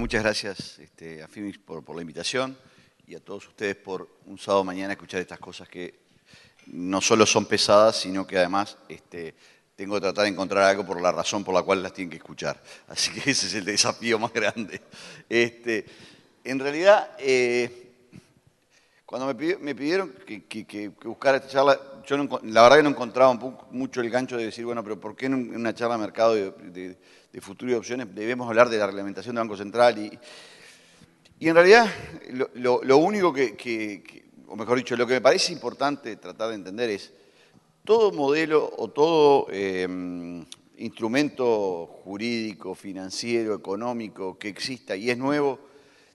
muchas gracias a FIMIX por la invitación y a todos ustedes por un sábado mañana escuchar estas cosas que no solo son pesadas, sino que además tengo que tratar de encontrar algo por la razón por la cual las tienen que escuchar. Así que ese es el desafío más grande. En realidad, cuando me pidieron que buscara esta charla, yo la verdad que no encontraba mucho el gancho de decir, bueno, pero ¿por qué en una charla de mercado de futuro y de opciones debemos hablar de la reglamentación del Banco Central? Y en realidad, lo único o mejor dicho, lo que me parece importante tratar de entender es todo modelo o todo instrumento jurídico, financiero, económico que exista y es nuevo,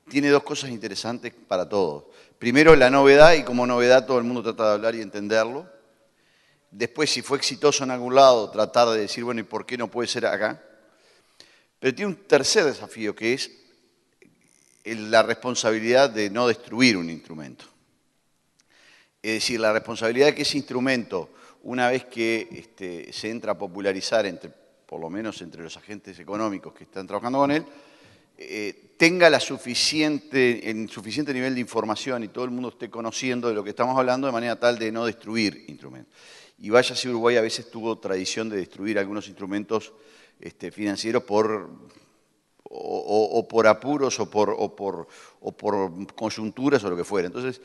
tiene dos cosas interesantes para todos. Primero, la novedad, y como novedad todo el mundo trata de hablar y entenderlo. Después, si fue exitoso en algún lado, tratar de decir, bueno, ¿y por qué no puede ser acá? Pero tiene un tercer desafío, que es la responsabilidad de no destruir un instrumento. Es decir, la responsabilidad de que ese instrumento, una vez que se entra a popularizar, por lo menos entre los agentes económicos que están trabajando con él, tenga el suficiente nivel de información y todo el mundo esté conociendo de lo que estamos hablando de manera tal de no destruir instrumentos. Y vaya si Uruguay a veces tuvo tradición de destruir algunos instrumentos financieros por apuros o por coyunturas o lo que fuera. Entonces,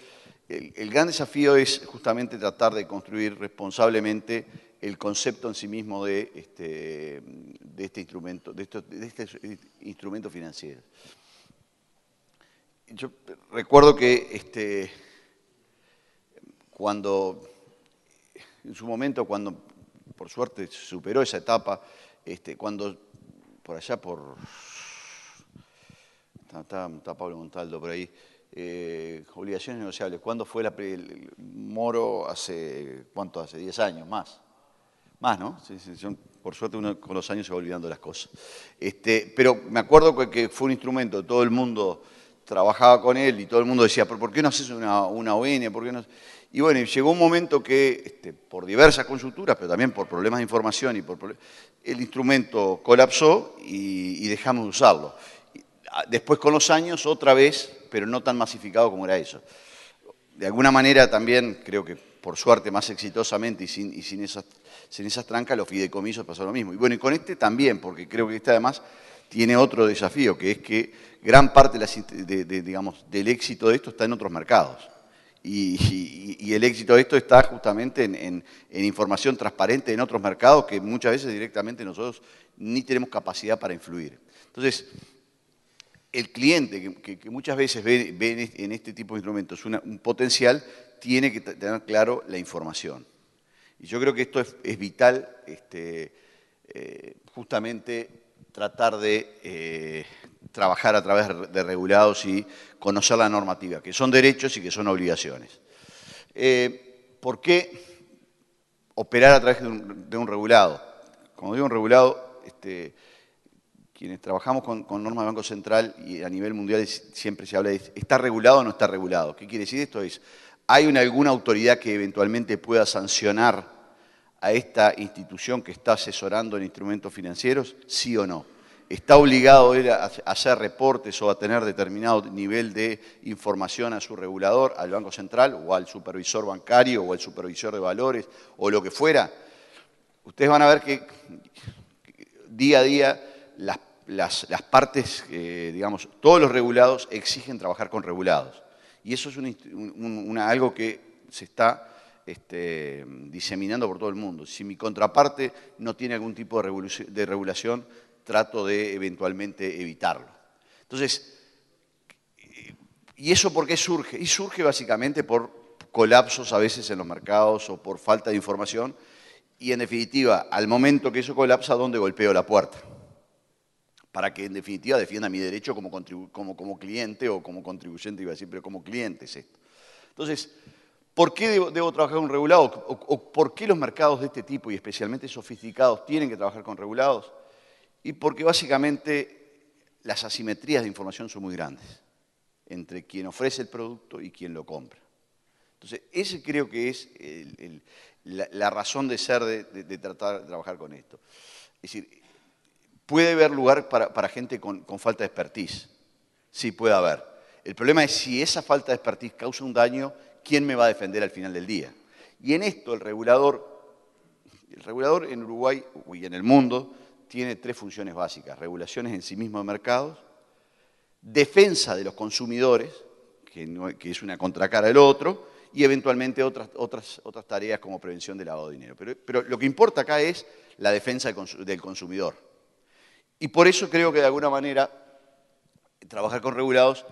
el gran desafío es justamente tratar de construir responsablemente el concepto en sí mismo de este instrumento financiero. Yo recuerdo que en su momento, cuando por suerte se superó esa etapa, cuando por allá está Pablo Montaldo por ahí, obligaciones negociables. ¿Cuándo fue el Moro? ¿Cuánto hace? 10 años, más. Más, ¿no? Sí, por suerte uno con los años se va olvidando las cosas. Pero me acuerdo que fue un instrumento, todo el mundo trabajaba con él y todo el mundo decía, ¿pero por qué no haces una ON? ¿Por qué no? Y bueno, llegó un momento que, por diversas consulturas, pero también por problemas de información el instrumento colapsó y dejamos de usarlo. Después con los años, otra vez, pero no tan masificado como era eso. De alguna manera también, creo que por suerte más exitosamente y sin esas trancas, los fideicomisos pasó lo mismo. Y bueno, y con también, porque creo que además tiene otro desafío, que es que gran parte del éxito de esto está en otros mercados. Y el éxito de esto está justamente en información transparente en otros mercados que muchas veces directamente nosotros ni tenemos capacidad para influir. Entonces, el cliente que muchas veces ve en este tipo de instrumentos un potencial, tiene que tener claro la información. Y yo creo que esto es vital, justamente tratar de trabajar a través de regulados y conocer la normativa, que son derechos y que son obligaciones. ¿Por qué operar a través de un regulado? Como digo un regulado, quienes trabajamos con normas del Banco Central y a nivel mundial siempre se habla de ¿está regulado o no está regulado? ¿Qué quiere decir esto? ¿Hay alguna autoridad que eventualmente pueda sancionar a esta institución que está asesorando en instrumentos financieros? ¿Sí o no? ¿Está obligado él a hacer reportes o a tener determinado nivel de información a su regulador, al Banco Central o al supervisor bancario o al supervisor de valores o lo que fuera? Ustedes van a ver que día a día las partes, todos los regulados exigen trabajar con regulados. Y eso es algo que se está diseminando por todo el mundo. Si mi contraparte no tiene algún tipo de regulación, trato de eventualmente evitarlo. Entonces, ¿y eso por qué surge? Y surge básicamente por colapsos a veces en los mercados o por falta de información. Y en definitiva, al momento que eso colapsa, ¿dónde golpeo la puerta? Para que en definitiva defienda mi derecho como cliente o como contribuyente, iba a decir, pero como cliente es esto. Entonces, ¿por qué debo trabajar con regulados? ¿O por qué los mercados de este tipo, y especialmente sofisticados, tienen que trabajar con regulados? Y porque básicamente las asimetrías de información son muy grandes entre quien ofrece el producto y quien lo compra. Entonces, ese creo que es la razón de ser de tratar de trabajar con esto. Es decir, puede haber lugar para gente con falta de expertise. Sí, puede haber. El problema es si esa falta de expertise causa un daño, ¿quién me va a defender al final del día? Y en esto el regulador en Uruguay y en el mundo tiene tres funciones básicas: regulaciones en sí mismo de mercados, defensa de los consumidores, que es una contracara del otro, y eventualmente otras tareas como prevención de lavado de dinero. Pero lo que importa acá es la defensa del consumidor. Y por eso creo que de alguna manera trabajar con regulados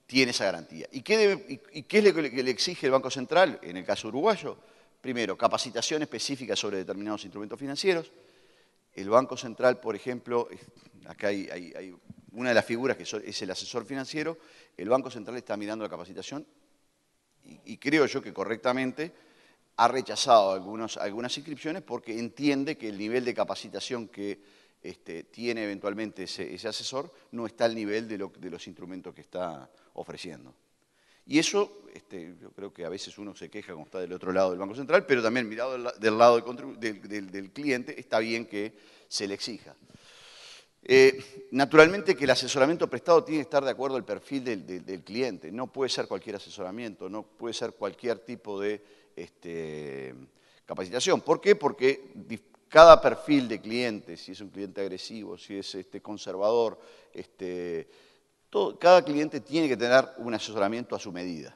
tiene esa garantía. ¿Y qué es lo que le exige el Banco Central en el caso uruguayo? Primero, capacitación específica sobre determinados instrumentos financieros. El Banco Central, por ejemplo, acá hay una de las figuras que es el asesor financiero. El Banco Central está mirando la capacitación y creo yo que correctamente ha rechazado algunas inscripciones porque entiende que el nivel de capacitación que tiene eventualmente ese asesor no está al nivel de los instrumentos que está ofreciendo. Y eso, yo creo que a veces uno se queja como está del otro lado del Banco Central, pero también mirado del lado del cliente, está bien que se le exija. Naturalmente que el asesoramiento prestado tiene que estar de acuerdo al perfil del cliente. No puede ser cualquier asesoramiento, no puede ser cualquier tipo de capacitación. ¿Por qué? Porque cada perfil de cliente, si es un cliente agresivo, si es conservador, cada cliente tiene que tener un asesoramiento a su medida.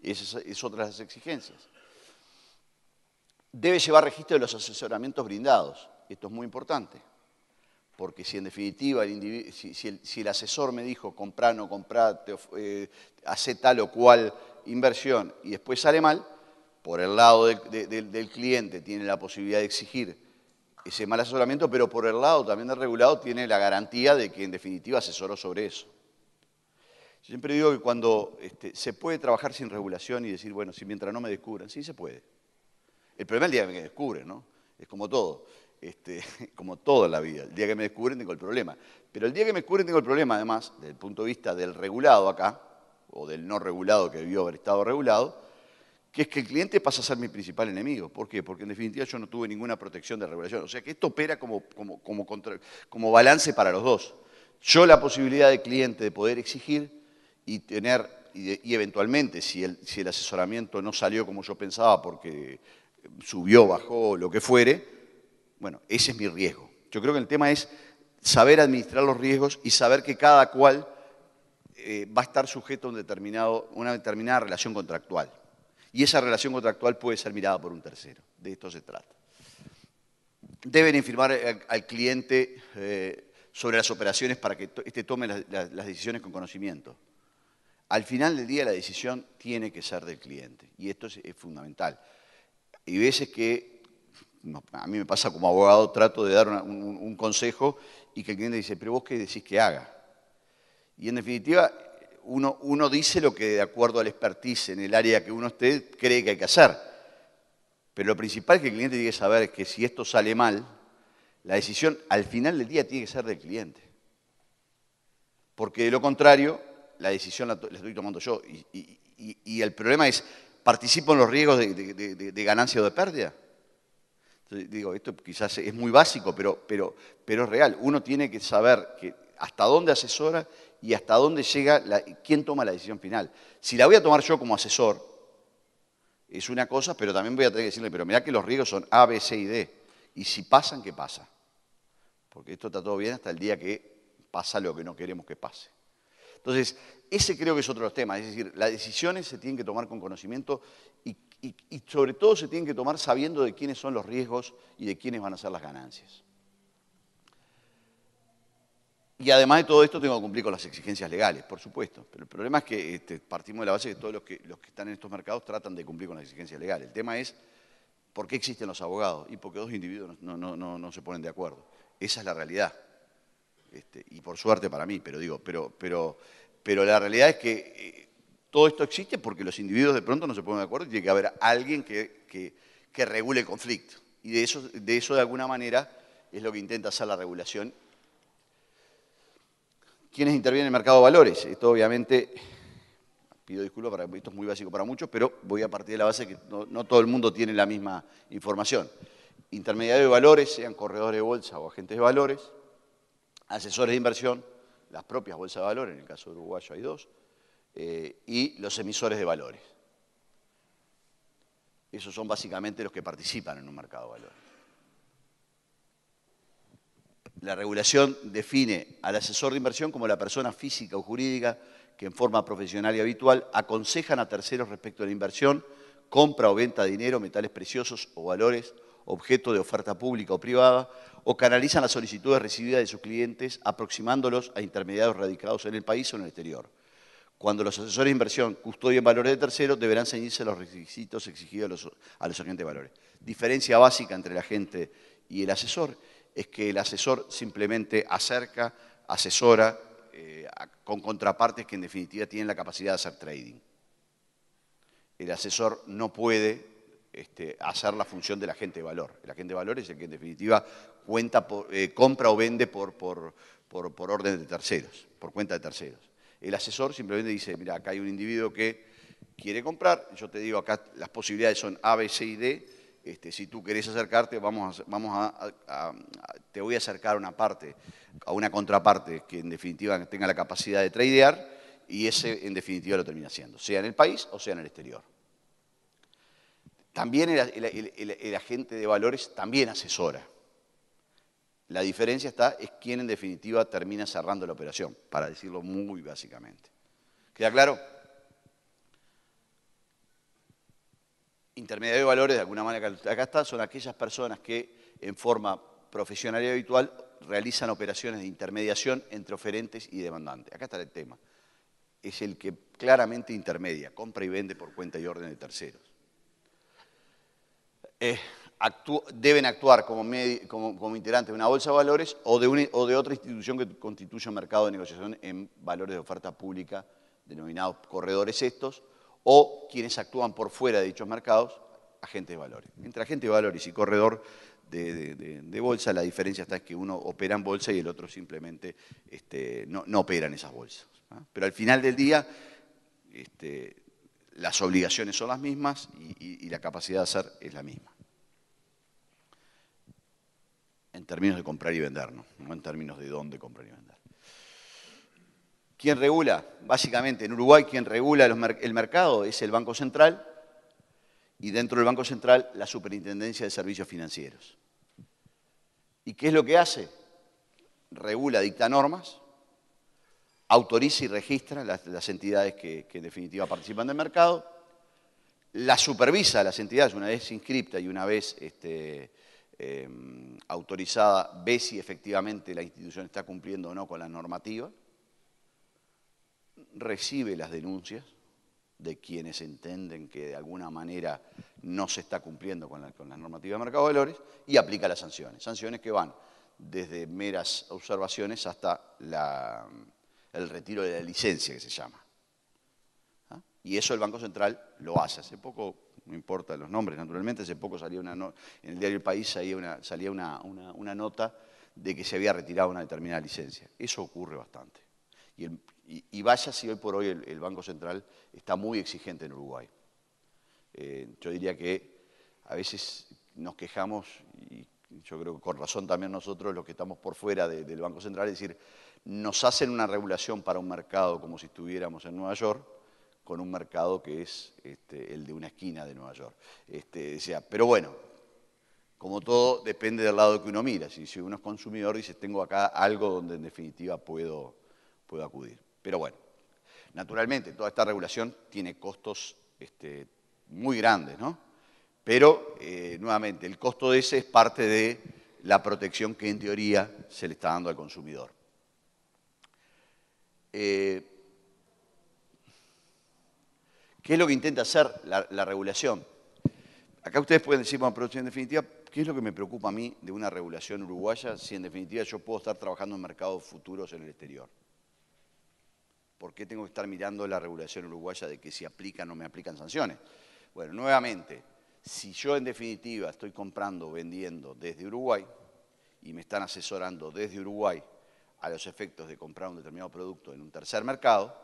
Esa es otra de las exigencias. Debe llevar registro de los asesoramientos brindados. Esto es muy importante. Porque si en definitiva si el asesor me dijo comprá, no comprá, hacé tal o cual inversión y después sale mal, por el lado del cliente tiene la posibilidad de exigir ese mal asesoramiento, pero por el lado también del regulado tiene la garantía de que en definitiva asesoró sobre eso. Yo siempre digo que cuando se puede trabajar sin regulación y decir, bueno, si mientras no me descubran, sí se puede. El problema es el día que me descubren, ¿no? Es como todo. Como todo en la vida. El día que me descubren tengo el problema. Pero el día que me descubren tengo el problema, además, desde el punto de vista del regulado acá, o del no regulado que debió haber estado regulado, que es que el cliente pasa a ser mi principal enemigo. ¿Por qué? Porque en definitiva yo no tuve ninguna protección de regulación. O sea que esto opera como balance para los dos. Yo la posibilidad del cliente de poder exigir y tener, y eventualmente, si el asesoramiento no salió como yo pensaba porque subió, bajó, lo que fuere, bueno, ese es mi riesgo. Yo creo que el tema es saber administrar los riesgos y saber que cada cual va a estar sujeto a una determinada relación contractual. Y esa relación contractual puede ser mirada por un tercero. De esto se trata. Deben informar al cliente sobre las operaciones para que tome las decisiones con conocimiento. Al final del día la decisión tiene que ser del cliente y esto es fundamental. Hay veces que a mí me pasa como abogado, trato de dar un consejo y que el cliente dice, pero vos qué decís que haga. Y en definitiva, uno dice lo que de acuerdo al expertise en el área que uno esté, cree que hay que hacer. Pero lo principal que el cliente tiene que saber es que si esto sale mal, la decisión al final del día tiene que ser del cliente. Porque de lo contrario, la decisión la estoy tomando yo. Y el problema es, ¿participo en los riesgos de ganancia o de pérdida? Entonces, digo, esto quizás es muy básico, pero es real. Uno tiene que saber hasta dónde asesora y hasta dónde llega quién toma la decisión final. Si la voy a tomar yo como asesor, es una cosa, pero también voy a tener que decirle, pero mirá que los riesgos son A, B, C y D. Y si pasan, ¿qué pasa? Porque esto está todo bien hasta el día que pasa lo que no queremos que pase. Entonces, ese creo que es otro de los temas. Es decir, las decisiones se tienen que tomar con conocimiento y sobre todo se tienen que tomar sabiendo de quiénes son los riesgos y de quiénes van a ser las ganancias. Y además de todo esto tengo que cumplir con las exigencias legales, por supuesto. Pero el problema es que partimos de la base de que todos los que están en estos mercados tratan de cumplir con las exigencias legales. El tema es, ¿por qué existen los abogados? Y porque dos individuos no se ponen de acuerdo. Esa es la realidad. Y por suerte para mí, pero la realidad es que todo esto existe porque los individuos de pronto no se ponen de acuerdo y tiene que haber alguien que regule el conflicto. Y de eso de alguna manera es lo que intenta hacer la regulación. ¿Quiénes intervienen en el mercado de valores? Esto obviamente, pido disculpas, esto es muy básico para muchos, pero voy a partir de la base que no todo el mundo tiene la misma información. Intermediarios de valores, sean corredores de bolsa o agentes de valores, asesores de inversión, las propias bolsas de valores, en el caso uruguayo hay dos, y los emisores de valores. Esos son básicamente los que participan en un mercado de valores. La regulación define al asesor de inversión como la persona física o jurídica que en forma profesional y habitual aconsejan a terceros respecto a la inversión, compra o venta de dinero, metales preciosos o valores, objeto de oferta pública o privada, o canalizan las solicitudes recibidas de sus clientes aproximándolos a intermediarios radicados en el país o en el exterior. Cuando los asesores de inversión custodian valores de terceros, deberán ceñirse a los requisitos exigidos a los agentes de valores. Diferencia básica entre el agente y el asesor es que el asesor simplemente acerca, asesora con contrapartes que en definitiva tienen la capacidad de hacer trading. El asesor no puede hacer la función del agente de valor. El agente de valor es el que en definitiva compra o vende por orden de terceros, por cuenta de terceros. El asesor simplemente dice, mira, acá hay un individuo que quiere comprar, yo te digo acá las posibilidades son A, B, C y D, si tú querés acercarte, te voy a acercar a una parte, a una contraparte que en definitiva tenga la capacidad de tradear y ese en definitiva lo termina haciendo, sea en el país o sea en el exterior. También el agente de valores también asesora. La diferencia es quién en definitiva termina cerrando la operación, para decirlo muy básicamente. ¿Queda claro? Intermediario de valores, de alguna manera, acá está, son aquellas personas que en forma profesional y habitual realizan operaciones de intermediación entre oferentes y demandantes. Acá está el tema. Es el que claramente intermedia, compra y vende por cuenta y orden de terceros. Deben actuar como integrantes de una bolsa de valores o de otra institución que constituya un mercado de negociación en valores de oferta pública, denominados corredores estos, o quienes actúan por fuera de dichos mercados, agentes de valores. Entre agente de valores y corredor de bolsa, la diferencia está es que uno opera en bolsa y el otro simplemente no opera en esas bolsas. Pero al final del día, las obligaciones son las mismas y la capacidad de hacer es la misma. En términos de comprar y vender, no en términos de dónde comprar y vender. ¿Quién regula? Básicamente en Uruguay quien regula el mercado es el Banco Central y dentro del Banco Central la Superintendencia de Servicios Financieros. ¿Y qué es lo que hace? Regula, dicta normas, autoriza y registra las entidades que en definitiva participan del mercado, la supervisa a las entidades una vez inscripta y una vez autorizada, ve si efectivamente la institución está cumpliendo o no con la normativa, recibe las denuncias de quienes entienden que de alguna manera no se está cumpliendo con la normativa de mercado de valores y aplica las sanciones. Sanciones que van desde meras observaciones hasta el retiro de la licencia, que se llama. Y eso el Banco Central lo hace. Hace poco, no importa los nombres, naturalmente, hace poco salía en el diario El País salía una nota de que se había retirado una determinada licencia. Eso ocurre bastante. Y vaya si hoy por hoy el Banco Central está muy exigente en Uruguay. Yo diría que a veces nos quejamos, y yo creo que con razón también nosotros, los que estamos por fuera del Banco Central, es decir, nos hacen una regulación para un mercado como si estuviéramos en Nueva York, con un mercado que es el de una esquina de Nueva York. Pero bueno, como todo, depende del lado que uno mira. Si uno es consumidor, dice, tengo acá algo donde en definitiva puedo acudir. Pero bueno, naturalmente, toda esta regulación tiene costos muy grandes, ¿no? Pero, nuevamente, el costo de ese es parte de la protección que en teoría se le está dando al consumidor. ¿Qué es lo que intenta hacer la regulación? Acá ustedes pueden decir, bueno, pero en definitiva, ¿qué es lo que me preocupa a mí de una regulación uruguaya si en definitiva yo puedo estar trabajando en mercados futuros en el exterior? ¿Por qué tengo que estar mirando la regulación uruguaya de que si aplican o no me aplican sanciones? Bueno, nuevamente, si yo en definitiva estoy comprando o vendiendo desde Uruguay y me están asesorando desde Uruguay a los efectos de comprar un determinado producto en un tercer mercado,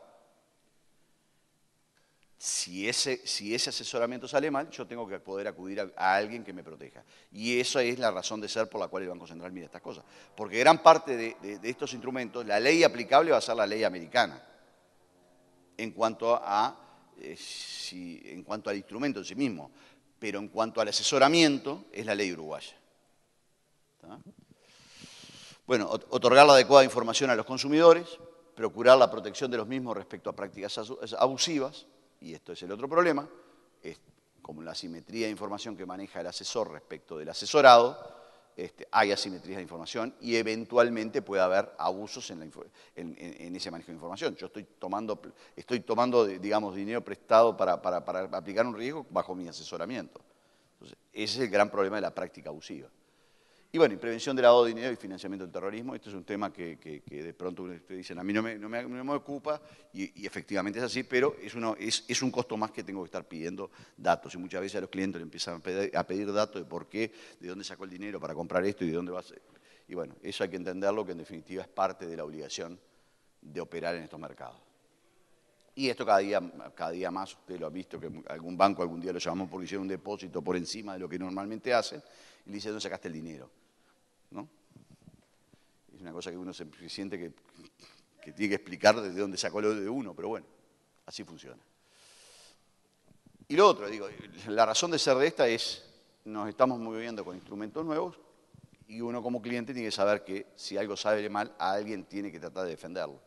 Si ese asesoramiento sale mal, yo tengo que poder acudir a alguien que me proteja. Y esa es la razón de ser por la cual el Banco Central mira estas cosas. Porque gran parte de estos instrumentos, la ley aplicable va a ser la ley americana en cuanto en cuanto al instrumento en sí mismo. Pero en cuanto al asesoramiento, es la ley uruguaya. ¿Está? Bueno, otorgar la adecuada información a los consumidores, procurar la protección de los mismos respecto a prácticas abusivas, y esto es el otro problema, es como la asimetría de información que maneja el asesor respecto del asesorado, hay asimetrías de información y eventualmente puede haber abusos en ese manejo de información. Yo estoy tomando digamos, dinero prestado para aplicar un riesgo bajo mi asesoramiento. Entonces, ese es el gran problema de la práctica abusiva. Y bueno, y prevención del lavado de dinero y financiamiento del terrorismo. Este es un tema que de pronto ustedes dicen, a mí no me ocupa, y efectivamente es así, pero es un costo más que tengo que estar pidiendo datos. Y muchas veces a los clientes le empiezan a pedir datos de por qué, de dónde sacó el dinero para comprar esto y de dónde va a ser. Y bueno, eso hay que entenderlo, que en definitiva es parte de la obligación de operar en estos mercados. Y esto cada día más, usted lo ha visto, que algún banco algún día lo llamó porque hicieron un depósito por encima de lo que normalmente hacen, y le dice, ¿dónde sacaste el dinero? ¿No? Es una cosa que uno se siente que tiene que explicar desde dónde sacó lo de uno, pero bueno, así funciona. Y lo otro, digo, la razón de ser de esta es, nos estamos moviendo con instrumentos nuevos y uno como cliente tiene que saber que si algo sale mal, a alguien tiene que tratar de defenderlo.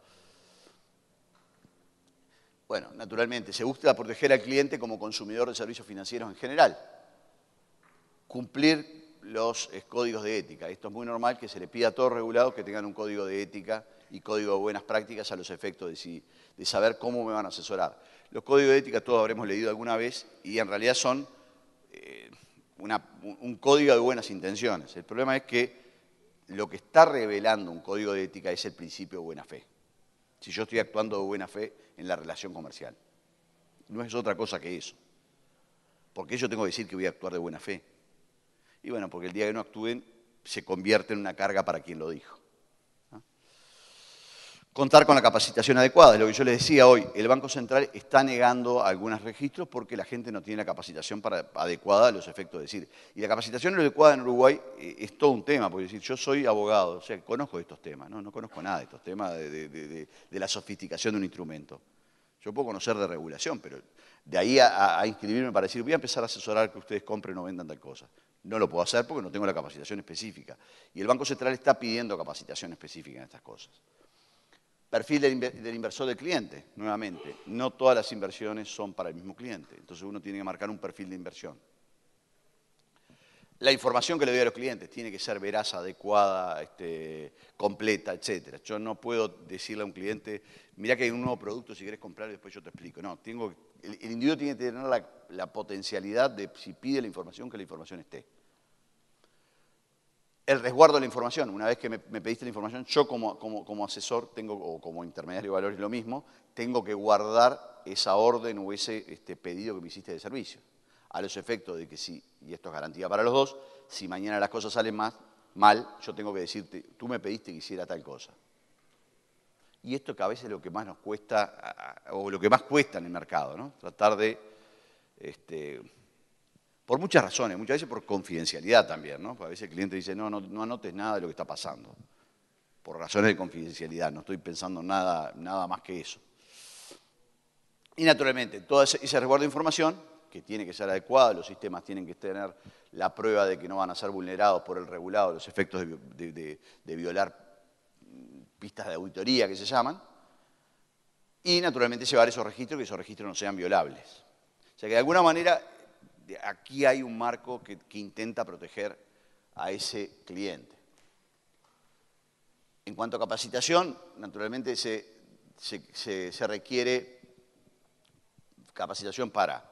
Bueno, naturalmente, se busca proteger al cliente como consumidor de servicios financieros en general. Cumplir los códigos de ética. Esto es muy normal que se le pida a todos regulados que tengan un código de ética y código de buenas prácticas a los efectos de saber cómo me van a asesorar. Los códigos de ética todos habremos leído alguna vez y en realidad son un código de buenas intenciones. El problema es que lo que está revelando un código de ética es el principio de buena fe. Si yo estoy actuando de buena fe en la relación comercial. No es otra cosa que eso. ¿Por qué yo tengo que decir que voy a actuar de buena fe? Y bueno, porque el día que no actúen se convierte en una carga para quien lo dijo. ¿No? Contar con la capacitación adecuada, es lo que yo les decía hoy. El Banco Central está negando algunos registros porque la gente no tiene la capacitación adecuada a los efectos de decir. Y la capacitación adecuada en Uruguay es todo un tema, porque decir, yo soy abogado, o sea, conozco estos temas, no conozco nada de estos temas de la sofisticación de un instrumento. Yo puedo conocer de regulación, pero de ahí a inscribirme para decir, voy a empezar a asesorar que ustedes compren o vendan tal cosa. No lo puedo hacer porque no tengo la capacitación específica. Y el Banco Central está pidiendo capacitación específica en estas cosas. Perfil del inversor del cliente, nuevamente. No todas las inversiones son para el mismo cliente. Entonces uno tiene que marcar un perfil de inversión. La información que le doy a los clientes tiene que ser veraz, adecuada, completa, etc. Yo no puedo decirle a un cliente, mirá que hay un nuevo producto, si querés comprarlo, después yo te explico. No, el individuo tiene que tener la potencialidad de, si pide la información, que la información esté. El resguardo de la información. Una vez que me pediste la información, yo como asesor o como intermediario de valores lo mismo, tengo que guardar esa orden o ese pedido que me hiciste de servicio. A los efectos de que si, y esto es garantía para los dos, si mañana las cosas salen mal, yo tengo que decirte, tú me pediste que hiciera tal cosa. Y esto que a veces es lo que más nos cuesta, o lo que más cuesta en el mercado, ¿no? Tratar de, por muchas razones, muchas veces por confidencialidad también, ¿no? Porque a veces el cliente dice, no anotes nada de lo que está pasando. Por razones de confidencialidad, no estoy pensando nada más que eso. Y naturalmente, todo ese resguardo de información, que tiene que ser adecuado, los sistemas tienen que tener la prueba de que no van a ser vulnerados por el regulado los efectos de violar pistas de auditoría que se llaman, y naturalmente llevar esos registros, que esos registros no sean violables. O sea que de alguna manera aquí hay un marco que intenta proteger a ese cliente. En cuanto a capacitación, naturalmente se requiere capacitación para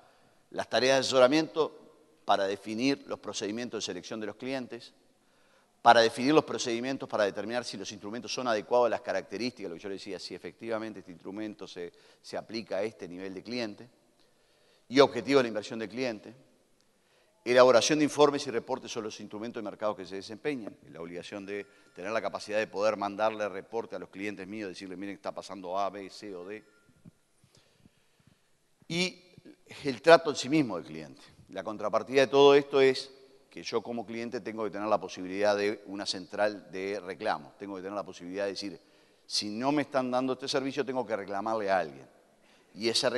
las tareas de asesoramiento, para definir los procedimientos de selección de los clientes, para definir los procedimientos para determinar si los instrumentos son adecuados a las características, lo que yo le decía, si efectivamente este instrumento se aplica a este nivel de cliente, y objetivo de la inversión del cliente, elaboración de informes y reportes sobre los instrumentos de mercado que se desempeñan, la obligación de tener la capacidad de poder mandarle reporte a los clientes míos, decirle, miren, está pasando A, B, C o D, y el trato en sí mismo del cliente. La contrapartida de todo esto es que yo como cliente tengo que tener la posibilidad de una central de reclamo. Tengo que tener la posibilidad de decir, si no me están dando este servicio, tengo que reclamarle a alguien. Y esa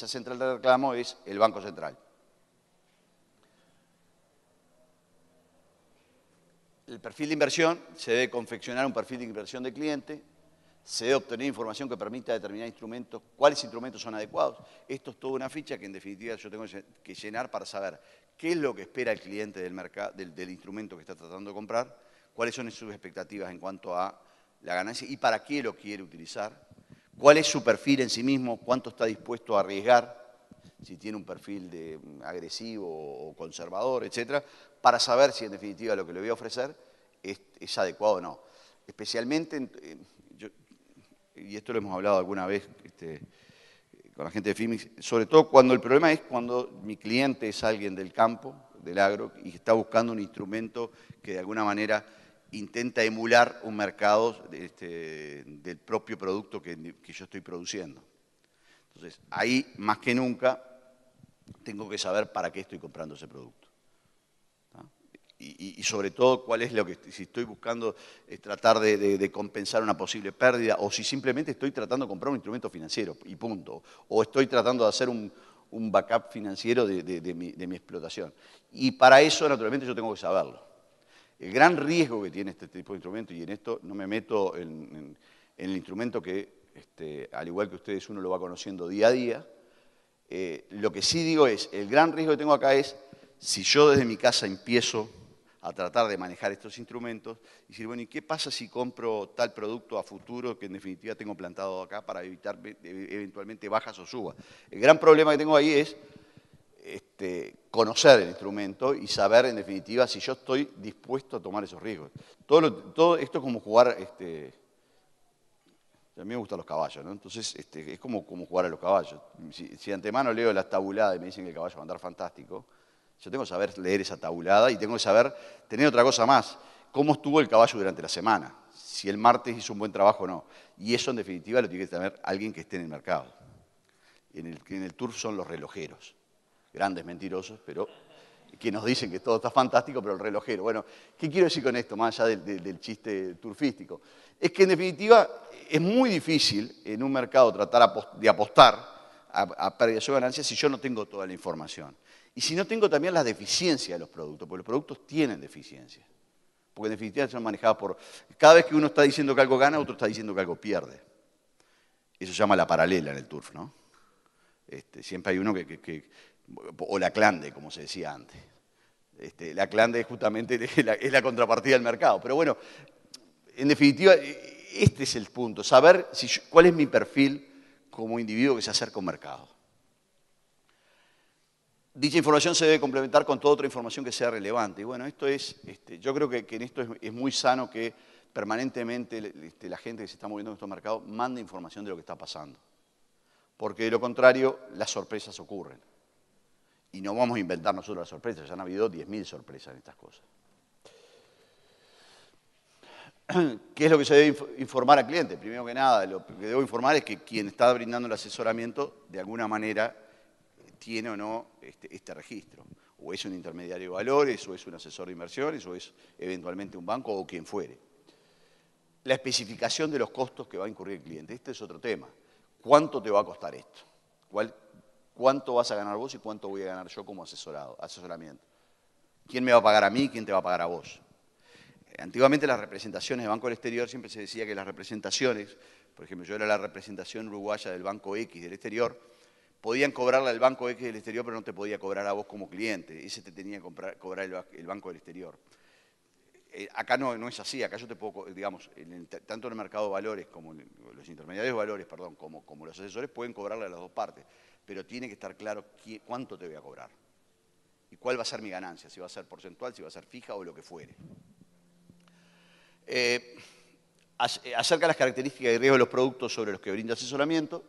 central de reclamo es el Banco Central. El perfil de inversión, se debe confeccionar un perfil de inversión de cliente, se debe obtener información que permita determinar instrumentos, cuáles instrumentos son adecuados. Esto es toda una ficha que en definitiva yo tengo que llenar para saber qué es lo que espera el cliente del, del instrumento que está tratando de comprar, cuáles son sus expectativas en cuanto a la ganancia y para qué lo quiere utilizar, cuál es su perfil en sí mismo, cuánto está dispuesto a arriesgar, si tiene un perfil de agresivo o conservador, etcétera, para saber si en definitiva lo que le voy a ofrecer es adecuado o no. Especialmente, y esto lo hemos hablado alguna vez con la gente de FIMIX, sobre todo cuando el problema es cuando mi cliente es alguien del campo, del agro, y está buscando un instrumento que de alguna manera intenta emular un mercado del propio producto que yo estoy produciendo. Entonces, ahí, más que nunca, tengo que saber para qué estoy comprando ese producto. Y sobre todo, cuál es lo que, si estoy buscando tratar de compensar una posible pérdida, o si simplemente estoy tratando de comprar un instrumento financiero, y punto. O estoy tratando de hacer un backup financiero de mi explotación. Y para eso, naturalmente, yo tengo que saberlo. El gran riesgo que tiene este tipo de instrumento, y en esto no me meto en el instrumento que, al igual que ustedes, uno lo va conociendo día a día, lo que sí digo es, el gran riesgo que tengo acá es, si yo desde mi casa empiezo a tratar de manejar estos instrumentos, y decir, bueno, ¿y qué pasa si compro tal producto a futuro que en definitiva tengo plantado acá para evitar eventualmente bajas o subas? El gran problema que tengo ahí es conocer el instrumento y saber en definitiva si yo estoy dispuesto a tomar esos riesgos. Todo esto es como jugar, a mí me gustan los caballos, ¿no? Entonces es como jugar a los caballos. Si de antemano leo las tabuladas y me dicen que el caballo va a andar fantástico, yo tengo que saber leer esa tabulada y tengo que saber tener otra cosa más. ¿Cómo estuvo el caballo durante la semana? Si el martes hizo un buen trabajo o no. Y eso en definitiva lo tiene que tener alguien que esté en el mercado. En el turf son los relojeros. Grandes mentirosos, pero que nos dicen que todo está fantástico, pero el relojero. Bueno, ¿qué quiero decir con esto, más allá del chiste turfístico? Es que en definitiva es muy difícil en un mercado tratar de apostar a pérdidas o ganancias si yo no tengo toda la información. Y si no tengo también las deficiencias de los productos, porque los productos tienen deficiencias. Porque en definitiva son manejados por... Cada vez que uno está diciendo que algo gana, otro está diciendo que algo pierde. Eso se llama la paralela en el turf, ¿no? Siempre hay uno o la clande, como se decía antes. La clande justamente es la contrapartida del mercado. Pero bueno, en definitiva, este es el punto, saber cuál es mi perfil como individuo que se acerca a un mercado. Dicha información se debe complementar con toda otra información que sea relevante. Y bueno, esto es, yo creo que en esto es muy sano que permanentemente la gente que se está moviendo en estos mercados mande información de lo que está pasando. Porque de lo contrario, las sorpresas ocurren. Y no vamos a inventar nosotros las sorpresas, ya han habido 10.000 sorpresas en estas cosas. ¿Qué es lo que se debe informar al cliente? Primero que nada, lo que debo informar es que quien está brindando el asesoramiento, de alguna manera, tiene o no este registro. O es un intermediario de valores, o es un asesor de inversiones, o es eventualmente un banco, o quien fuere. La especificación de los costos que va a incurrir el cliente. Este es otro tema. ¿Cuánto te va a costar esto? ¿Cuánto vas a ganar vos y cuánto voy a ganar yo como asesoramiento? ¿Quién me va a pagar a mí y quién te va a pagar a vos? Antiguamente las representaciones de Banco del Exterior siempre se decía que las representaciones, por ejemplo, yo era la representación uruguaya del Banco X del exterior, podían cobrarle al Banco X del exterior, pero no te podía cobrar a vos como cliente. Ese te tenía que cobrar el Banco del Exterior. Acá no es así, acá yo te puedo, digamos, tanto en el mercado de valores como los intermediarios de valores, perdón, como los asesores pueden cobrarle a las dos partes, pero tiene que estar claro cuánto te voy a cobrar y cuál va a ser mi ganancia, si va a ser porcentual, si va a ser fija o lo que fuere. Acerca de las características y riesgos de los productos sobre los que brinda asesoramiento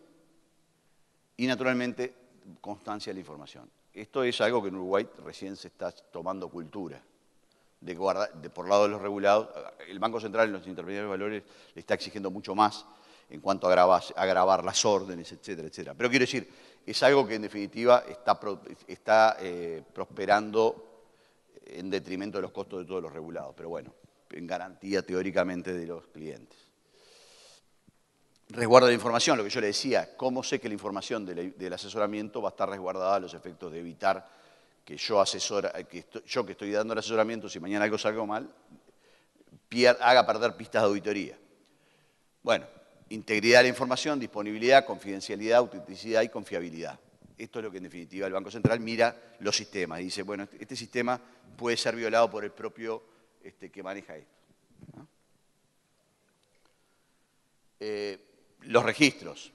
y, naturalmente, constancia de la información. Esto es algo que en Uruguay recién se está tomando cultura. Por lado de los regulados, el Banco Central en los intermediarios de valores le está exigiendo mucho más en cuanto a grabar las órdenes, etcétera, etcétera. Pero quiero decir, es algo que en definitiva está prosperando en detrimento de los costos de todos los regulados, pero bueno, en garantía teóricamente de los clientes. Resguardo de la información, lo que yo le decía, ¿cómo sé que la información del asesoramiento va a estar resguardada a los efectos de evitar que yo que estoy dando el asesoramiento, si mañana algo salga mal, haga perder pistas de auditoría? Bueno, integridad de la información, disponibilidad, confidencialidad, autenticidad y confiabilidad. Esto es lo que en definitiva el Banco Central mira los sistemas y dice, bueno, este sistema puede ser violado por el propio que maneja esto, ¿no? Los registros.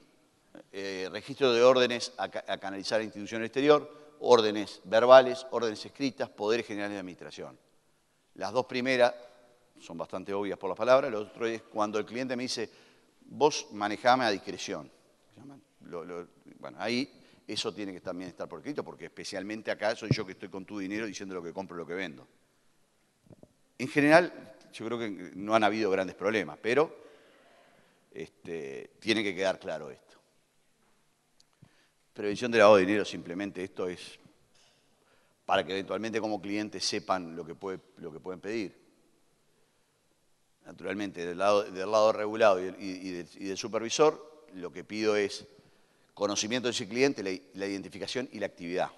Registro de órdenes a canalizar a la institución exterior, órdenes verbales, órdenes escritas, poderes generales de administración. Las dos primeras son bastante obvias por la palabra, lo otro es cuando el cliente me dice, vos manejame a discreción. Bueno, ahí eso tiene que también estar por escrito, porque especialmente acá soy yo que estoy con tu dinero diciendo lo que compro y lo que vendo. En general, yo creo que no han habido grandes problemas, pero tiene que quedar claro esto. Prevención de lavado de dinero, simplemente esto es para que eventualmente como clientes sepan lo que pueden pedir. Naturalmente, del lado regulado y del supervisor, lo que pido es conocimiento de ese cliente, la identificación y la actividad.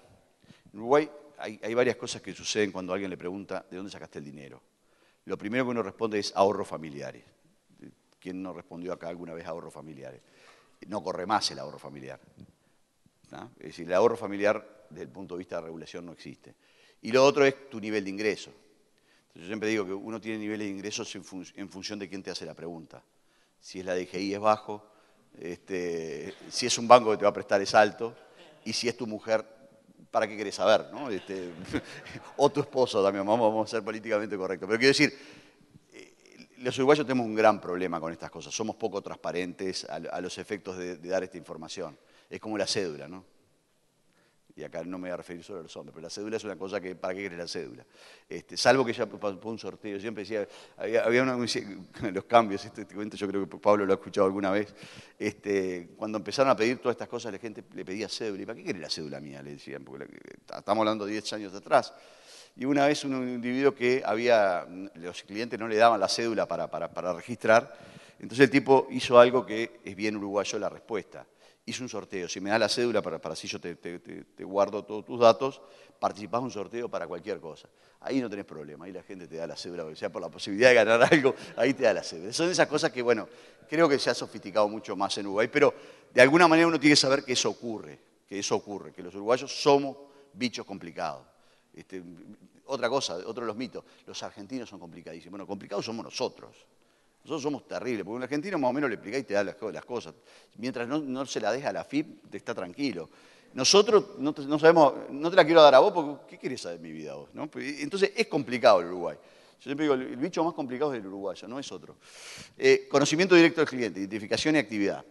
En Uruguay hay varias cosas que suceden cuando alguien le pregunta ¿de dónde sacaste el dinero? Lo primero que uno responde es ahorros familiares. ¿Quién no respondió acá alguna vez ahorros familiares? No corre más el ahorro familiar, ¿no? Es decir, el ahorro familiar desde el punto de vista de regulación no existe. Y lo otro es tu nivel de ingreso. Entonces, yo siempre digo que uno tiene niveles de ingresos en función de quién te hace la pregunta. Si es la DGI es bajo, si es un banco que te va a prestar es alto, y si es tu mujer, ¿para qué querés saber, ¿no? O tu esposo también, vamos a ser políticamente correctos. Pero quiero decir, los uruguayos tenemos un gran problema con estas cosas. Somos poco transparentes a los efectos de dar esta información. Es como la cédula, ¿no? Y acá no me voy a referir solo a los hombres, pero la cédula es una cosa que, ¿para qué querés la cédula? Salvo que ya por un sorteo, siempre decía, había los cambios, te cuento, yo creo que Pablo lo ha escuchado alguna vez, cuando empezaron a pedir todas estas cosas, la gente le pedía cédula. ¿Y para qué querés la cédula mía? Le decían, porque estamos hablando de 10 años atrás. Y una vez un individuo que los clientes no le daban la cédula para registrar, entonces el tipo hizo algo que es bien uruguayo la respuesta. Hizo un sorteo. Si me das la cédula para así yo te guardo todos tus datos, participás en un sorteo para cualquier cosa. Ahí no tenés problema, ahí la gente te da la cédula, o sea, por la posibilidad de ganar algo, ahí te da la cédula. Son esas cosas que, bueno, creo que se ha sofisticado mucho más en Uruguay, pero de alguna manera uno tiene que saber que eso ocurre, que los uruguayos somos bichos complicados. Otra cosa, otro de los mitos, los argentinos son complicadísimos. Bueno, complicados somos nosotros. Nosotros somos terribles, porque un argentino más o menos le explicás y te da las cosas. Mientras no se la deja a la FIP, te está tranquilo. Nosotros no sabemos, no te la quiero dar a vos, porque ¿qué querés saber de mi vida vos? ¿No? Entonces es complicado el Uruguay. Yo siempre digo, el bicho más complicado es el uruguayo, no es otro. Conocimiento directo del cliente, identificación y actividad.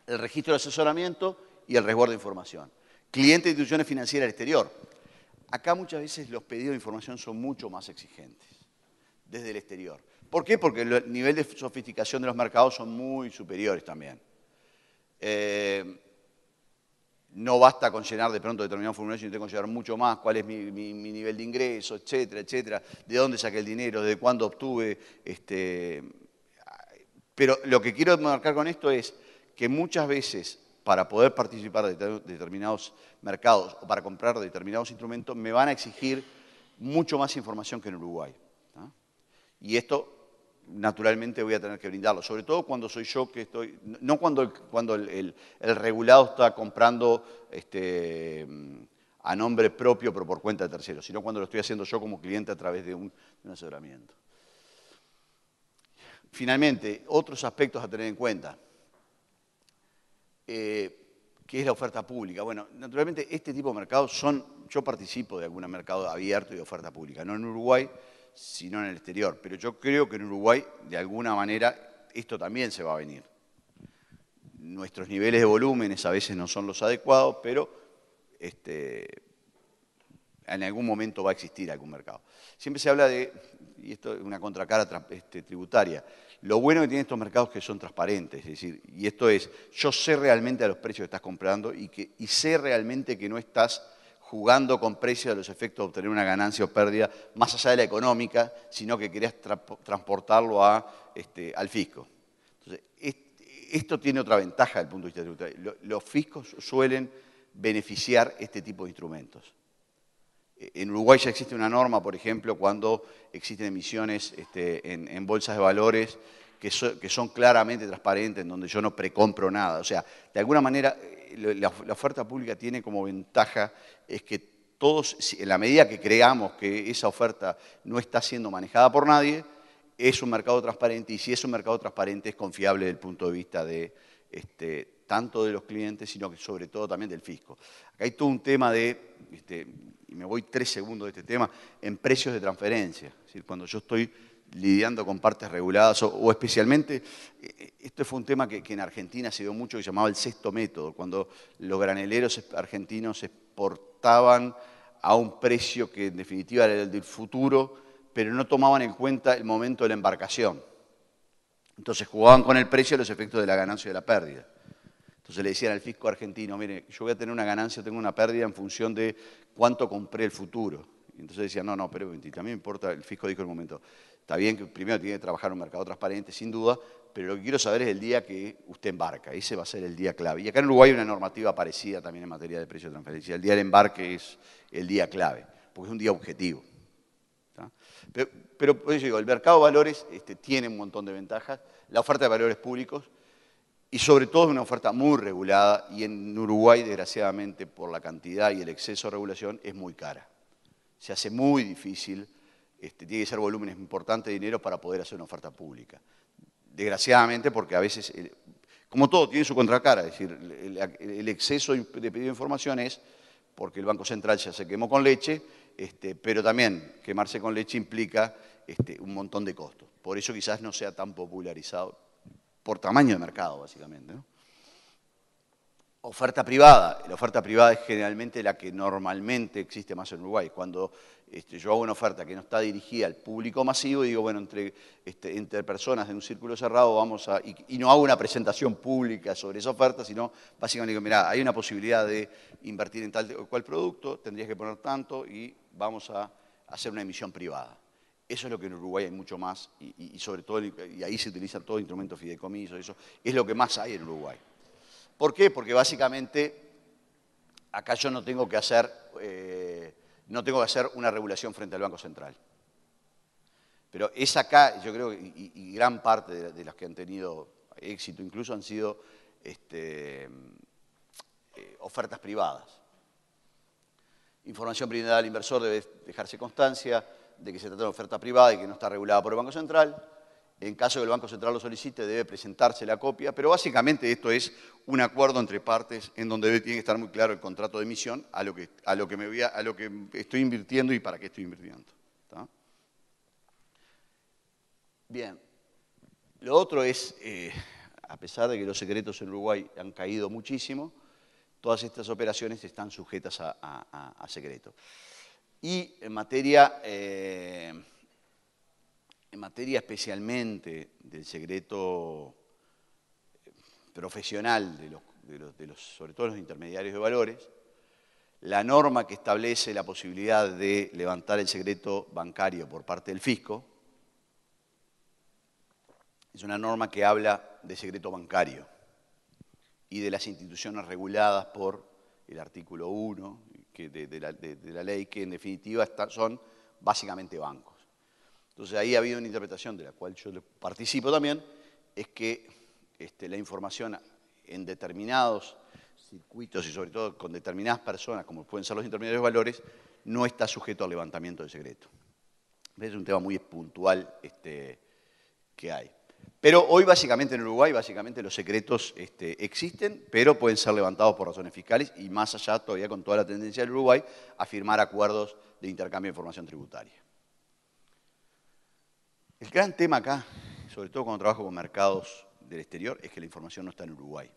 El registro de asesoramiento y el resguardo de información. Cliente de instituciones financieras al exterior. Acá muchas veces los pedidos de información son mucho más exigentes, desde el exterior. ¿Por qué? Porque el nivel de sofisticación de los mercados son muy superiores también. No basta con llenar de pronto determinado formulario, sino tengo que llenar mucho más, cuál es mi nivel de ingreso, etcétera, etcétera, de dónde saqué el dinero, de cuándo obtuve. Pero lo que quiero marcar con esto es que muchas veces, para poder participar de determinados mercados o para comprar determinados instrumentos, me van a exigir mucho más información que en Uruguay, ¿no? Y esto, naturalmente, voy a tener que brindarlo, sobre todo cuando soy yo que estoy, no cuando el regulado está comprando a nombre propio pero por cuenta de terceros, sino cuando lo estoy haciendo yo como cliente a través de un asesoramiento. Finalmente, otros aspectos a tener en cuenta. ¿Qué es la oferta pública? Bueno, naturalmente este tipo de mercados yo participo de algún mercado abierto y de oferta pública, no en Uruguay, sino en el exterior. Pero yo creo que en Uruguay, de alguna manera, esto también se va a venir. Nuestros niveles de volúmenes a veces no son los adecuados, pero en algún momento va a existir algún mercado. Siempre se habla de, y esto es una contracara tributaria, Lo bueno que tienen estos mercados es que son transparentes, es decir, y esto es, yo sé realmente a los precios que estás comprando y sé realmente que no estás jugando con precios a los efectos de obtener una ganancia o pérdida más allá de la económica, sino que querés transportarlo al fisco. Entonces, esto tiene otra ventaja desde el punto de vista tributario. Los fiscos suelen beneficiar este tipo de instrumentos. En Uruguay ya existe una norma, por ejemplo, cuando existen emisiones en bolsas de valores que son claramente transparentes, en donde yo no precompro nada. O sea, de alguna manera, la oferta pública tiene como ventaja es que todos, en la medida que creamos que esa oferta no está siendo manejada por nadie, es un mercado transparente, y si es un mercado transparente es confiable desde el punto de vista de tanto de los clientes, sino que sobre todo también del fisco. Acá hay todo un tema de, y me voy 3 segundos de este tema, en precios de transferencia. Es decir, cuando yo estoy lidiando con partes reguladas, o especialmente, esto fue un tema que en Argentina se dio mucho, que se llamaba el sexto método, cuando los graneleros argentinos exportaban a un precio que en definitiva era el del futuro, pero no tomaban en cuenta el momento de la embarcación. Entonces jugaban con el precio y los efectos de la ganancia y de la pérdida. Entonces le decían al fisco argentino, mire, yo voy a tener una ganancia, tengo una pérdida en función de cuánto compré el futuro. Y entonces decían, no, pero también me importa, el fisco dijo en un momento, está bien que primero tiene que trabajar en un mercado transparente, sin duda, pero lo que quiero saber es el día que usted embarca, ese va a ser el día clave. Y acá en Uruguay hay una normativa parecida también en materia de precio de transferencia. El día del embarque es el día clave, porque es un día objetivo. Pero por eso digo, el mercado de valores tiene un montón de ventajas, la oferta de valores públicos, y sobre todo es una oferta muy regulada, y en Uruguay, desgraciadamente, por la cantidad y el exceso de regulación, es muy cara. Se hace muy difícil, tiene que ser volúmenes importantes de dinero para poder hacer una oferta pública. Desgraciadamente, porque a veces, como todo, tiene su contracara, es decir, el exceso de pedido de información es porque el Banco Central ya se quemó con leche, pero también quemarse con leche implica un montón de costos. Por eso quizás no sea tan popularizado, por tamaño de mercado, básicamente, ¿no? Oferta privada. La oferta privada es generalmente la que normalmente existe más en Uruguay. Cuando yo hago una oferta que no está dirigida al público masivo, digo, bueno, entre personas de un círculo cerrado vamos a... Y no hago una presentación pública sobre esa oferta, sino básicamente digo, mirá, hay una posibilidad de invertir en tal o cual producto, tendrías que poner tanto y vamos a hacer una emisión privada. Eso es lo que en Uruguay hay mucho más, y sobre todo, y ahí se utiliza todo instrumento fideicomiso, eso es lo que más hay en Uruguay. ¿Por qué? Porque básicamente acá yo no tengo que hacer una regulación frente al Banco Central. Pero es acá, yo creo, y gran parte de las que han tenido éxito incluso han sido ofertas privadas. Información brindada al inversor debe dejarse constancia de que se trata de una oferta privada y que no está regulada por el Banco Central. En caso de que el Banco Central lo solicite, debe presentarse la copia, pero básicamente esto es un acuerdo entre partes en donde tiene que estar muy claro el contrato de emisión a lo que estoy invirtiendo y para qué estoy invirtiendo. ¿Está? Bien. Lo otro es, a pesar de que los secretos en Uruguay han caído muchísimo, todas estas operaciones están sujetas a secreto. Y en materia especialmente del secreto profesional sobre todo los intermediarios de valores, la norma que establece la posibilidad de levantar el secreto bancario por parte del fisco es una norma que habla de secreto bancario y de las instituciones reguladas por el artículo 1 de la ley, que en definitiva son básicamente bancos. Entonces ahí ha habido una interpretación de la cual yo participo también, es que la información en determinados circuitos y sobre todo con determinadas personas, como pueden ser los intermediarios de valores, no está sujeto al levantamiento del secreto. Es un tema muy puntual que hay. Pero hoy básicamente en Uruguay, los secretos existen, pero pueden ser levantados por razones fiscales y más allá todavía con toda la tendencia del Uruguay a firmar acuerdos de intercambio de información tributaria. El gran tema acá, sobre todo cuando trabajo con mercados del exterior, es que la información no está en Uruguay.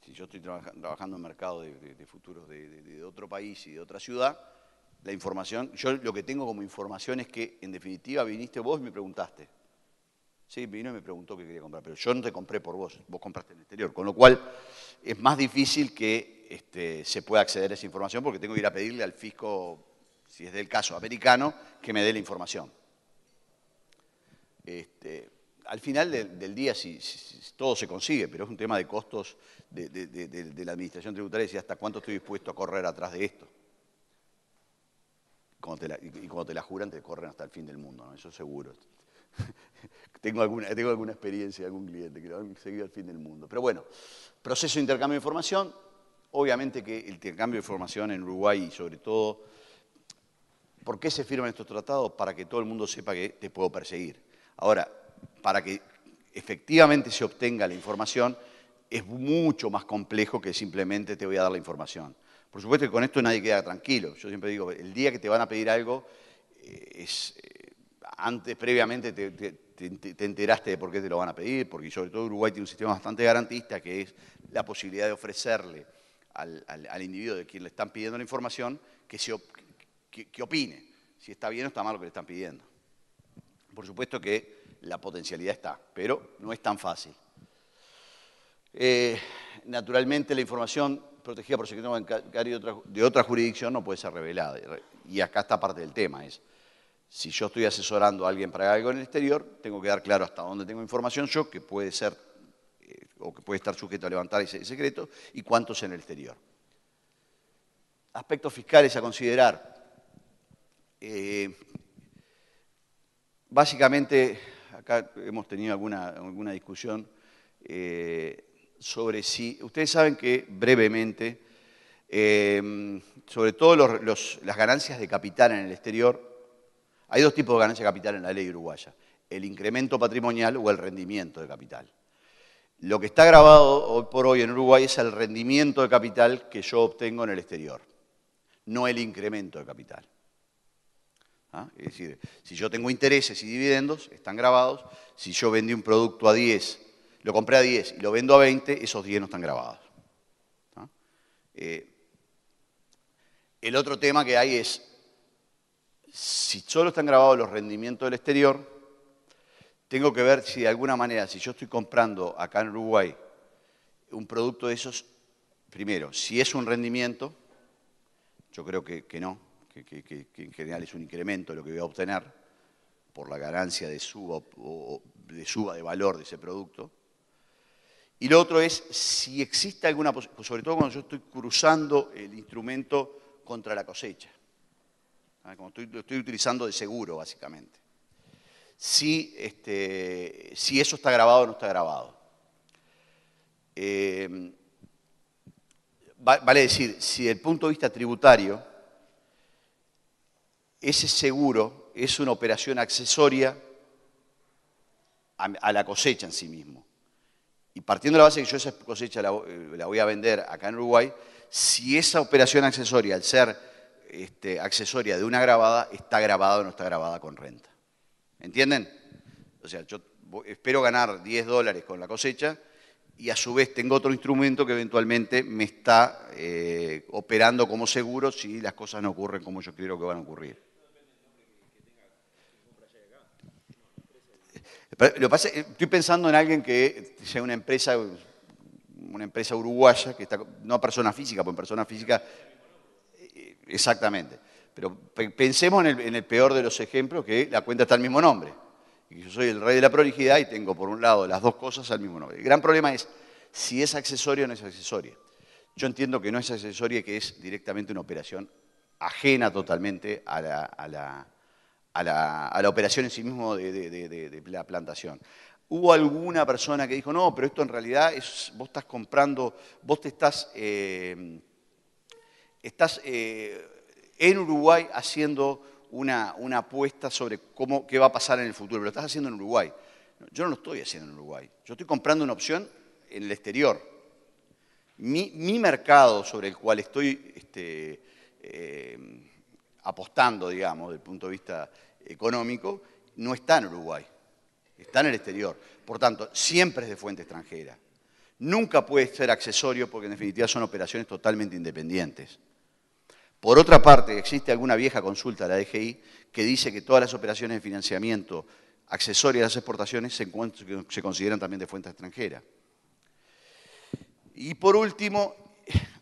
Si yo estoy trabajando en mercado de futuros de otro país y de otra ciudad, yo lo que tengo como información es que, en definitiva, viniste vos y me preguntaste. Sí, vino y me preguntó qué quería comprar, pero yo no te compré por vos, vos compraste en el exterior, con lo cual es más difícil que se pueda acceder a esa información porque tengo que ir a pedirle al fisco, si es del caso americano, que me dé la información. Al final del día si todo se consigue, pero es un tema de costos de la administración tributaria, y hasta cuánto estoy dispuesto a correr atrás de esto. Y cuando te la juran, te corren hasta el fin del mundo, ¿no? Eso seguro. Tengo alguna experiencia de algún cliente que lo han seguido al fin del mundo. Pero bueno, proceso de intercambio de información. Obviamente que el intercambio de información en Uruguay y sobre todo, ¿por qué se firman estos tratados? Para que todo el mundo sepa que te puedo perseguir. Ahora, para que efectivamente se obtenga la información, es mucho más complejo que simplemente te voy a dar la información. Por supuesto que con esto nadie queda tranquilo. Yo siempre digo, el día que te van a pedir algo, previamente te enteraste de por qué te lo van a pedir, porque sobre todo Uruguay tiene un sistema bastante garantista, que es la posibilidad de ofrecerle al individuo de quien le están pidiendo la información que opine si está bien o está mal lo que le están pidiendo. Por supuesto que la potencialidad está, pero no es tan fácil. Naturalmente la información protegida por secreto bancario de otra jurisdicción no puede ser revelada. Y acá está parte del tema, si yo estoy asesorando a alguien para algo en el exterior, tengo que dar claro hasta dónde tengo información yo, que puede ser o que puede estar sujeto a levantar ese secreto, y cuántos en el exterior. Aspectos fiscales a considerar. Básicamente, acá hemos tenido alguna discusión sobre si... Ustedes saben que brevemente, sobre todo las ganancias de capital en el exterior, hay dos tipos de ganancia de capital en la ley uruguaya, el incremento patrimonial o el rendimiento de capital. Lo que está grabado hoy por hoy en Uruguay es el rendimiento de capital que yo obtengo en el exterior, no el incremento de capital. ¿Ah? Es decir, si yo tengo intereses y dividendos, están grabados. Si yo vendí un producto a 10, lo compré a 10 y lo vendo a 20, esos 10 no están grabados. ¿Ah? El otro tema que hay es, si solo están grabados los rendimientos del exterior, tengo que ver si de alguna manera, si yo estoy comprando acá en Uruguay un producto de esos, primero, si es un rendimiento, yo creo que no, que en general es un incremento lo que voy a obtener por la ganancia de suba de valor de ese producto. Y lo otro es si existe alguna posibilidad, sobre todo cuando yo estoy cruzando el instrumento contra la cosecha. Como lo estoy utilizando de seguro, básicamente. Si eso está grabado o no está grabado. Vale decir, si desde el punto de vista tributario, ese seguro es una operación accesoria a la cosecha en sí mismo. Y partiendo de la base que yo esa cosecha la voy a vender acá en Uruguay, si esa operación accesoria, al ser accesoria de una grabada, está grabada o no está grabada con renta. ¿Entienden? O sea, yo espero ganar $10 con la cosecha y a su vez tengo otro instrumento que eventualmente me está operando como seguro si las cosas no ocurren como yo creo que van a ocurrir. Lo que pasa es que estoy pensando en alguien que sea una empresa uruguaya, que está, no persona física, porque persona física... Exactamente. Pero pensemos en el peor de los ejemplos, que la cuenta está al mismo nombre. Y yo soy el rey de la prolijidad y tengo por un lado las dos cosas al mismo nombre. El gran problema es si es accesoria o no es accesoria. Yo entiendo que no es accesoria y que es directamente una operación ajena totalmente a la operación en sí mismo de la plantación. Hubo alguna persona que dijo, no, pero esto en realidad es, vos estás comprando, vos te estás en Uruguay haciendo una apuesta sobre qué va a pasar en el futuro, pero lo estás haciendo en Uruguay. Yo no lo estoy haciendo en Uruguay. Yo estoy comprando una opción en el exterior. Mi mercado sobre el cual estoy apostando, digamos, desde el punto de vista económico, no está en Uruguay, está en el exterior. Por tanto, siempre es de fuente extranjera. Nunca puede ser accesorio porque en definitiva son operaciones totalmente independientes. Por otra parte, existe alguna vieja consulta de la DGI que dice que todas las operaciones de financiamiento accesorias a las exportaciones se consideran también de fuente extranjera. Y por último,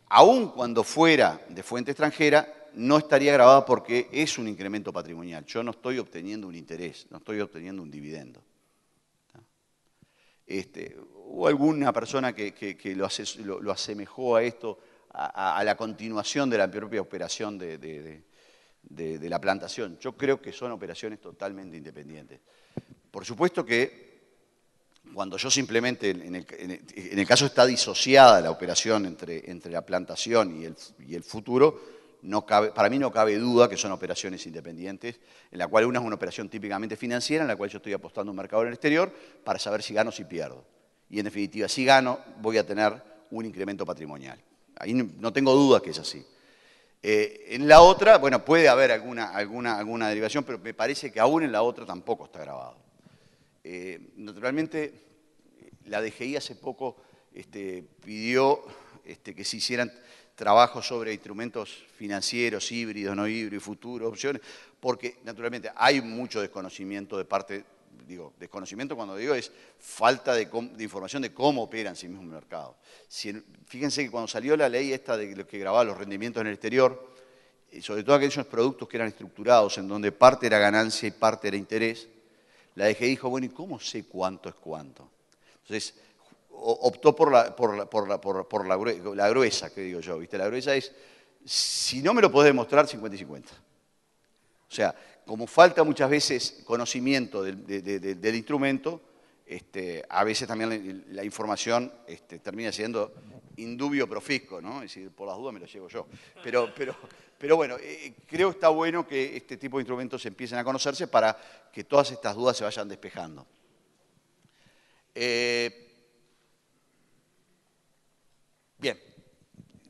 aun cuando fuera de fuente extranjera, no estaría grabada porque es un incremento patrimonial. Yo no estoy obteniendo un interés, no estoy obteniendo un dividendo. Hubo alguna persona que lo asemejó a esto, a la continuación de la propia operación de la plantación. Yo creo que son operaciones totalmente independientes. Por supuesto que cuando yo simplemente, en el caso está disociada la operación entre la plantación y el futuro, para mí no cabe duda que son operaciones independientes, en la cual una es una operación típicamente financiera, en la cual yo estoy apostando a un mercado en el exterior para saber si gano o si pierdo. Y en definitiva, si gano, voy a tener un incremento patrimonial. Ahí no tengo dudas que es así. En la otra, bueno, puede haber alguna derivación, pero me parece que aún en la otra tampoco está grabado. Naturalmente, la DGI hace poco pidió que se hicieran trabajos sobre instrumentos financieros, híbridos, no híbridos, futuros, opciones, porque naturalmente hay mucho desconocimiento de parte, desconocimiento cuando digo es falta de información de cómo opera en sí mismo el mercado. Fíjense que cuando salió la ley esta de lo que grababa los rendimientos en el exterior, sobre todo aquellos productos que eran estructurados, en donde parte era ganancia y parte era interés, la DGI dijo, bueno, ¿y cómo sé cuánto es cuánto? Entonces, optó por la gruesa, que digo yo, ¿viste? La gruesa es, si no me lo podés demostrar, 50 y 50. O sea, como falta muchas veces conocimiento del instrumento, a veces también la información termina siendo indubio pro fisco, ¿no? Es decir, por las dudas me lo llevo yo. Pero bueno, creo que está bueno que este tipo de instrumentos empiecen a conocerse para que todas estas dudas se vayan despejando. Bien,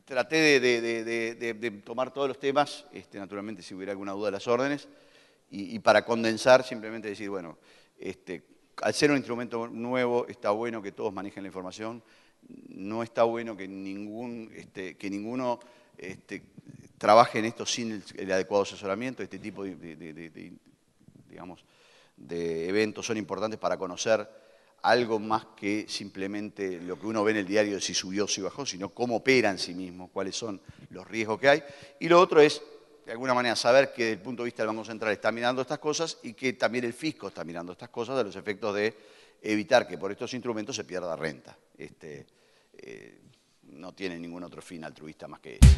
traté de tomar todos los temas, naturalmente si hubiera alguna duda de las órdenes, y para condensar simplemente decir, bueno, al ser un instrumento nuevo está bueno que todos manejen la información, no está bueno que ninguno trabaje en esto sin el adecuado asesoramiento. Este tipo digamos, de eventos son importantes para conocer algo más que simplemente lo que uno ve en el diario de si subió o si bajó, sino cómo opera en sí mismo, cuáles son los riesgos que hay. Y lo otro es, de alguna manera, saber que desde el punto de vista del Banco Central está mirando estas cosas y que también el fisco está mirando estas cosas de los efectos de evitar que por estos instrumentos se pierda renta. No tiene ningún otro fin altruista más que ese.